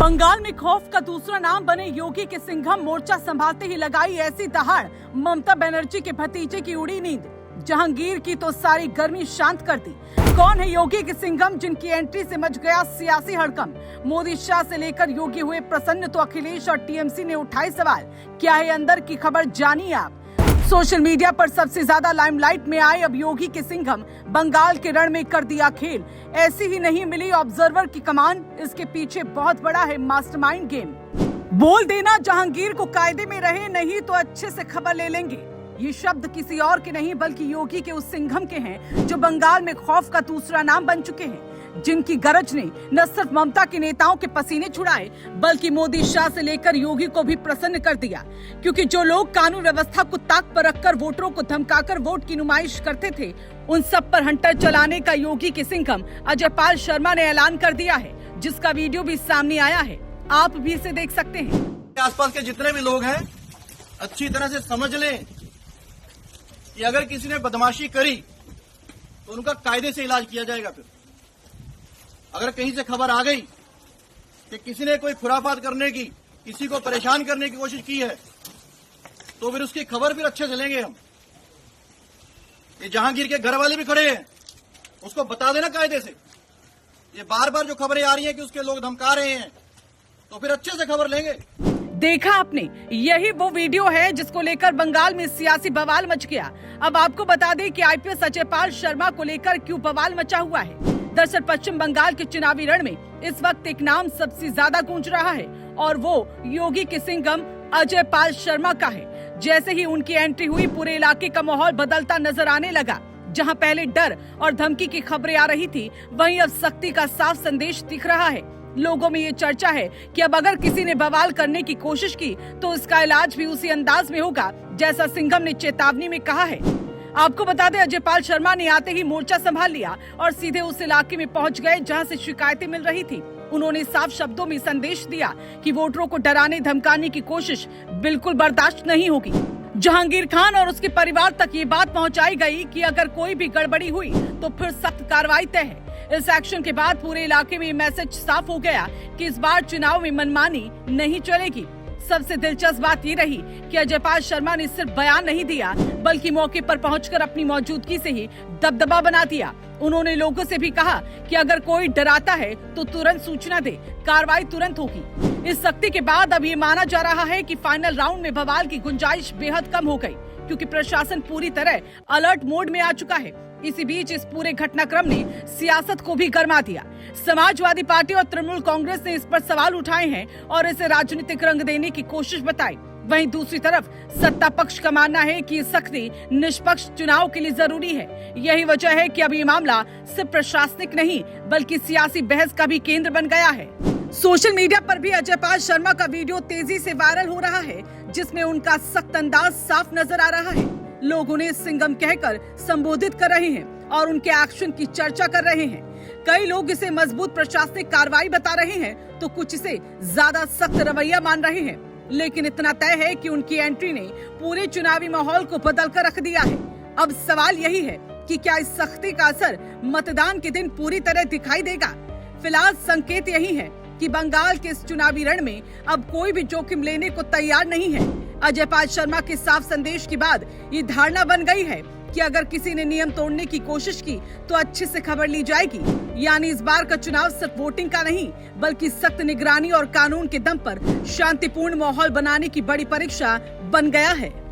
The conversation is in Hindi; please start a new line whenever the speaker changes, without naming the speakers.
बंगाल में खौफ का दूसरा नाम बने योगी के सिंघम मोर्चा संभालते ही लगाई ऐसी दहाड़, ममता बनर्जी के भतीजे की उड़ी नींद। जहांगीर की तो सारी गर्मी शांत कर दी। कौन है योगी के सिंघम जिनकी एंट्री से मच गया सियासी हड़कंप? मोदी शाह से लेकर योगी हुए प्रसन्न तो अखिलेश और टीएमसी ने उठाए सवाल। क्या है अंदर की खबर, जानिए आप। सोशल मीडिया पर सबसे ज्यादा लाइमलाइट में आए अब योगी के सिंघम बंगाल के रण में कर दिया खेल। ऐसी ही नहीं मिली ऑब्जर्वर की कमान, इसके पीछे बहुत बड़ा है मास्टरमाइंड गेम। बोल देना जहांगीर को कायदे में रहे, नहीं तो अच्छे से खबर ले लेंगे। ये शब्द किसी और के नहीं बल्कि योगी के उस सिंघम के हैं जो बंगाल में खौफ का दूसरा नाम बन चुके हैं, जिनकी गरज ने न सिर्फ ममता के नेताओं के पसीने छुड़ाए बल्कि मोदी शाह से लेकर योगी को भी प्रसन्न कर दिया। क्योंकि जो लोग कानून व्यवस्था को ताक पर रखकर वोटरों को धमकाकर वोट की नुमाइश करते थे, उन सब पर हंटर चलाने का योगी के सिंघम अजयपाल शर्मा ने ऐलान कर दिया है, जिसका वीडियो भी सामने आया है। आप भी इसे देख सकते हैं।
आसपास के जितने भी लोग हैं अच्छी तरह से समझ लें कि अगर किसी ने बदमाशी करी तो उनका कायदे से इलाज किया जाएगा। फिर अगर कहीं से खबर आ गई कि किसी ने कोई खुराफात करने की, किसी को परेशान करने की कोशिश की है, तो फिर उसकी खबर फिर अच्छे से लेंगे हम। ये जहांगीर के घर वाले भी खड़े हैं, उसको बता देना कायदे से। ये बार बार जो खबरें आ रही हैं कि उसके लोग धमका रहे हैं, तो फिर अच्छे से खबर लेंगे।
देखा आपने, यही वो वीडियो है जिसको लेकर बंगाल में सियासी बवाल मच गया। अब आपको बता दें कि आईपीएस अजयपाल शर्मा को लेकर क्यों बवाल मचा हुआ है। दरअसल पश्चिम बंगाल के चुनावी रण में इस वक्त एक नाम सबसे ज्यादा गूंज रहा है और वो योगी के सिंघम अजयपाल शर्मा का है। जैसे ही उनकी एंट्री हुई, पूरे इलाके का माहौल बदलता नजर आने लगा। जहां पहले डर और धमकी की खबरें आ रही थी, वहीं अब सख्ती का साफ संदेश दिख रहा है। लोगों में ये चर्चा है कि अब अगर किसी ने बवाल करने की कोशिश की तो इसका इलाज भी उसी अंदाज में होगा जैसा सिंघम ने चेतावनी में कहा है। आपको बता दें, अजयपाल शर्मा ने आते ही मोर्चा संभाल लिया और सीधे उस इलाके में पहुंच गए जहां से शिकायतें मिल रही थी। उन्होंने साफ शब्दों में संदेश दिया कि वोटरों को डराने धमकाने की कोशिश बिल्कुल बर्दाश्त नहीं होगी। जहांगीर खान और उसके परिवार तक ये बात पहुंचाई गई कि अगर कोई भी गड़बड़ी हुई तो फिर सख्त कार्रवाई तय है। इस एक्शन के बाद पूरे इलाके में ये मैसेज साफ हो गया कि इस बार चुनाव में मनमानी नहीं चलेगी। सबसे दिलचस्प बात ये रही कि अजयपाल शर्मा ने सिर्फ बयान नहीं दिया बल्कि मौके पर पहुंचकर अपनी मौजूदगी से ही दबदबा बना दिया। उन्होंने लोगों से भी कहा कि अगर कोई डराता है तो तुरंत सूचना दे, कार्रवाई तुरंत होगी। इस सख्ती के बाद अब ये माना जा रहा है कि फाइनल राउंड में बवाल की गुंजाइश बेहद कम हो गई, क्योंकि प्रशासन पूरी तरह अलर्ट मोड में आ चुका है। इसी बीच इस पूरे घटनाक्रम ने सियासत को भी गरमा दिया। समाजवादी पार्टी और तृणमूल कांग्रेस ने इस पर सवाल उठाए हैं और इसे राजनीतिक रंग देने की कोशिश बताई। वहीं दूसरी तरफ सत्ता पक्ष का मानना है कि ये सख्ती निष्पक्ष चुनाव के लिए जरूरी है। यही वजह है कि अब ये मामला सिर्फ प्रशासनिक नहीं बल्कि सियासी बहस का भी केंद्र बन गया है। सोशल मीडिया पर भी अजयपाल शर्मा का वीडियो तेजी से वायरल हो रहा है, जिसमें उनका सख्त अंदाज साफ नजर आ रहा है। लोग उन्हें सिंघम कहकर संबोधित कर रहे हैं और उनके एक्शन की चर्चा कर रहे हैं। कई लोग इसे मजबूत प्रशासनिक कार्रवाई बता रहे हैं तो कुछ इसे ज्यादा सख्त रवैया मान रहे हैं। लेकिन इतना तय है कि उनकी एंट्री ने पूरे चुनावी माहौल को बदल कर रख दिया है। अब सवाल यही है कि क्या इस सख्ती का असर मतदान के दिन पूरी तरह दिखाई देगा। फिलहाल संकेत यही है कि बंगाल के इस चुनावी रण में अब कोई भी जोखिम लेने को तैयार नहीं है। अजयपाल शर्मा के साफ संदेश के बाद ये धारणा बन गई है कि अगर किसी ने नियम तोड़ने की कोशिश की तो अच्छे से खबर ली जाएगी। यानी इस बार का चुनाव सिर्फ वोटिंग का नहीं बल्कि सख्त निगरानी और कानून के दम पर शांतिपूर्ण माहौल बनाने की बड़ी परीक्षा बन गया है।